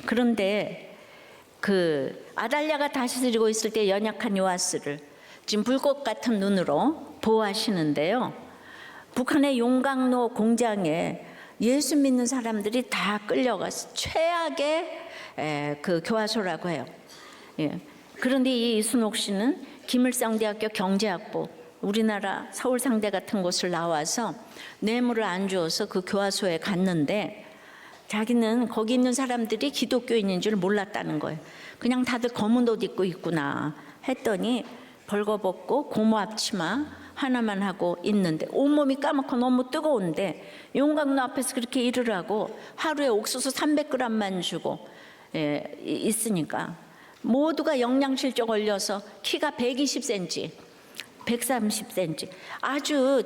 그런데 그 아달랴가 다스리고 있을 때 연약한 요아스를 지금 불꽃 같은 눈으로 보호하시는데요. 북한의 용광로 공장에 예수 믿는 사람들이 다 끌려가서 최악의 그 교화소라고 해요. 그런데 이 이순옥 씨는 김일성대학교 경제학부 우리나라 서울상대 같은 곳을 나와서 뇌물을 안 주어서 그 교화소에 갔는데 자기는 거기 있는 사람들이 기독교인인 줄 몰랐다는 거예요. 그냥 다들 검은 옷 입고 있구나 했더니 벌거벗고 고무 앞치마 하나만 하고 있는데 온몸이 까맣고 너무 뜨거운데 용광로 앞에서 그렇게 일을 하고 하루에 옥수수 300g만 주고 있으니까 모두가 영양실조 걸려서 키가 120cm 130cm 아주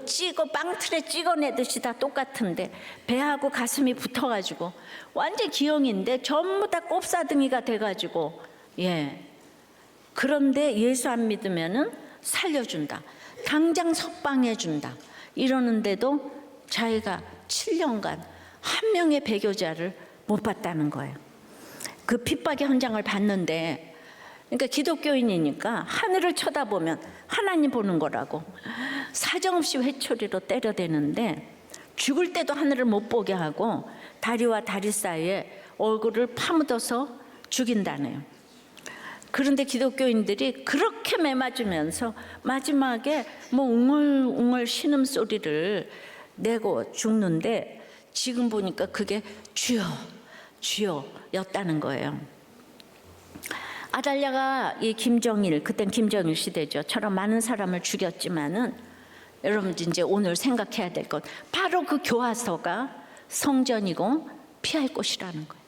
빵틀에 찍어내듯이 다 똑같은데 배하고 가슴이 붙어가지고 완전 기형인데 전부 다 꼽사등이가 돼가지고 그런데 예수 안 믿으면은 살려준다, 당장 석방해준다 이러는데도 자기가 7년간 한 명의 배교자를 못 봤다는 거예요. 그 핍박의 현장을 봤는데 그러니까 기독교인이니까 하늘을 쳐다보면 하나님 보는 거라고 사정없이 회초리로 때려대는데 죽을 때도 하늘을 못 보게 하고 다리와 다리 사이에 얼굴을 파묻어서 죽인다네요. 그런데 기독교인들이 그렇게 매맞으면서 마지막에 뭐 웅얼웅얼 신음소리를 내고 죽는데 지금 보니까 그게 주여 주여였다는 거예요. 아달랴가 이 김정일, 그땐 김정일 시대죠. 처럼 많은 사람을 죽였지만은 여러분 이제 오늘 생각해야 될 것 바로 그 교화소가 성전이고 피할 곳이라는 거예요.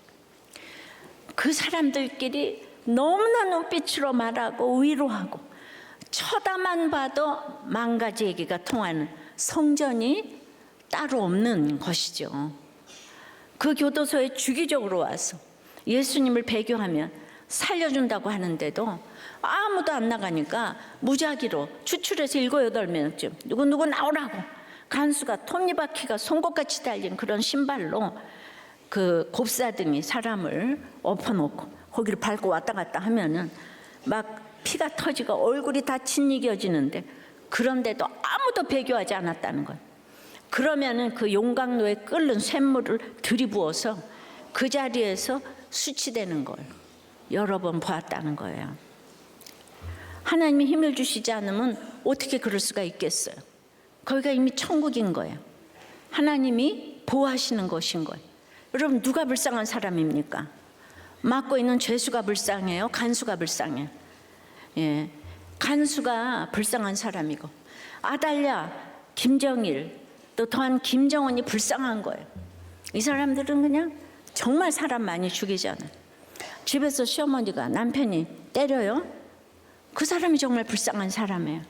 그 사람들끼리 너무나 눈빛으로 말하고 위로하고 쳐다만 봐도 만 가지 얘기가 통하는 성전이 따로 없는 것이죠. 그 교도소에 주기적으로 와서 예수님을 배교하면 살려준다고 하는데도 아무도 안 나가니까 무작위로 추출해서 7, 8명쯤 누구 나오라고 간수가 톱니바퀴가 송곳같이 달린 그런 신발로 그 곱사등이 사람을 엎어놓고 거기를 밟고 왔다 갔다 하면은 막 피가 터지고 얼굴이 다 짓이겨지는데 그런데도 아무도 배교하지 않았다는 거예요. 그러면은 그 용광로에 끓는 쇳물을 들이부어서 그 자리에서 수치되는 걸 여러 번 보았다는 거예요. 하나님이 힘을 주시지 않으면 어떻게 그럴 수가 있겠어요? 거기가 이미 천국인 거예요. 하나님이 보호하시는 것인 거예요. 여러분 누가 불쌍한 사람입니까? 맡고 있는 죄수가 불쌍해요? 간수가 불쌍해요? 간수가 불쌍한 사람이고 아달랴, 김정일 또 또한 김정은이 불쌍한 거예요. 이 사람들은 그냥 정말 사람 많이 죽이잖아요. 집에서 시어머니가 남편이 때려요? 그 사람이 정말 불쌍한 사람이에요.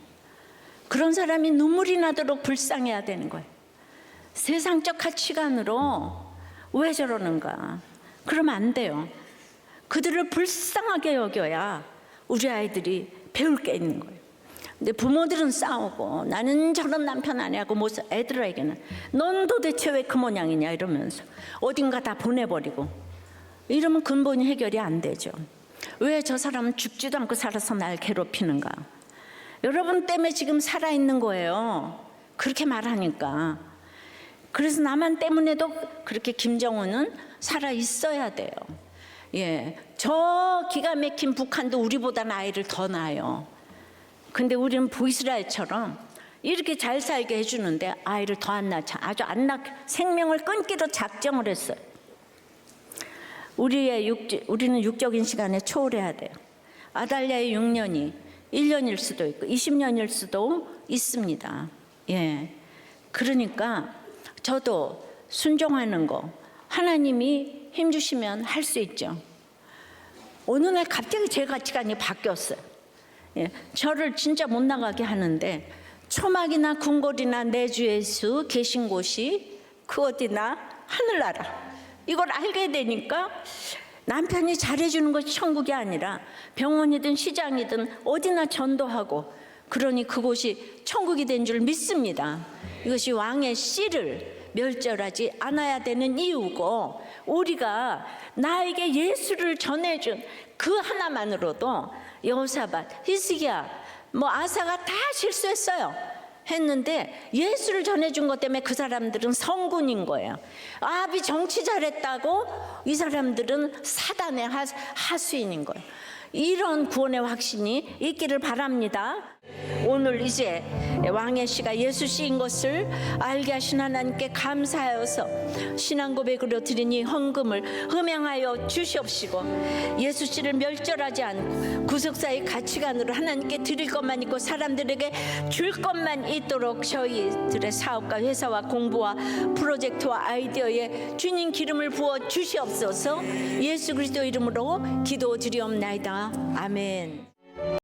그런 사람이 눈물이 나도록 불쌍해야 되는 거예요. 세상적 가치관으로 왜 저러는가? 그러면 안 돼요. 그들을 불쌍하게 여겨야 우리 아이들이 배울 게 있는 거예요. 근데 부모들은 싸우고 나는 저런 남편 아니하고 못 사. 애들에게는 넌 도대체 왜 그 모양이냐 이러면서 어딘가 다 보내버리고 이러면 근본이 해결이 안 되죠. 왜 저 사람은 죽지도 않고 살아서 날 괴롭히는가? 여러분 때문에 지금 살아있는 거예요. 그렇게 말하니까. 그래서 나만 때문에도 그렇게 김정은은 살아있어야 돼요. 예, 저 기가 막힌 북한도 우리보다는 아이를 더 낳아요. 근데 우리는 보이스라엘처럼 이렇게 잘 살게 해주는데 아이를 더 안 낳자. 아주 안 낳, 생명을 끊기로 작정을 했어요. 우리는 육적인 시간에 초월해야 돼요. 아달랴의 6년이 1년일 수도 있고 20년일 수도 있습니다. 예, 그러니까 저도 순종하는 거 하나님이 힘주시면 할 수 있죠. 어느 날 갑자기 제 가치관이 바뀌었어요. 예, 저를 진짜 못 나가게 하는데 초막이나 궁궐이나 내 주 예수 계신 곳이 그 어디나 하늘나라. 이걸 알게 되니까 남편이 잘해주는 것이 천국이 아니라 병원이든 시장이든 어디나 전도하고 그러니 그곳이 천국이 된 줄 믿습니다. 이것이 왕의 씨를 멸절하지 않아야 되는 이유고 우리가 나에게 예수를 전해준 그 하나만으로도 여호사밧, 히스기야, 아사가 다 실수했어요. 했는데 예수를 전해준 것 때문에 그 사람들은 성군인 거예요. 아합이 정치 잘했다고 이 사람들은 사단의 하수인인 거예요. 이런 구원의 확신이 있기를 바랍니다. 오늘 이제 왕의 씨가 예수 씨인 것을 알게 하신 하나님께 감사하여서 신앙 고백으로 드리니 헌금을 흠양하여 주시옵시고 예수 씨를 멸절하지 않고 구속사의 가치관으로 하나님께 드릴 것만 있고 사람들에게 줄 것만 있도록 저희들의 사업과 회사와 공부와 프로젝트와 아이디어에 주님 기름을 부어 주시옵소서. 예수 그리스도 이름으로 기도드리옵나이다. 아멘.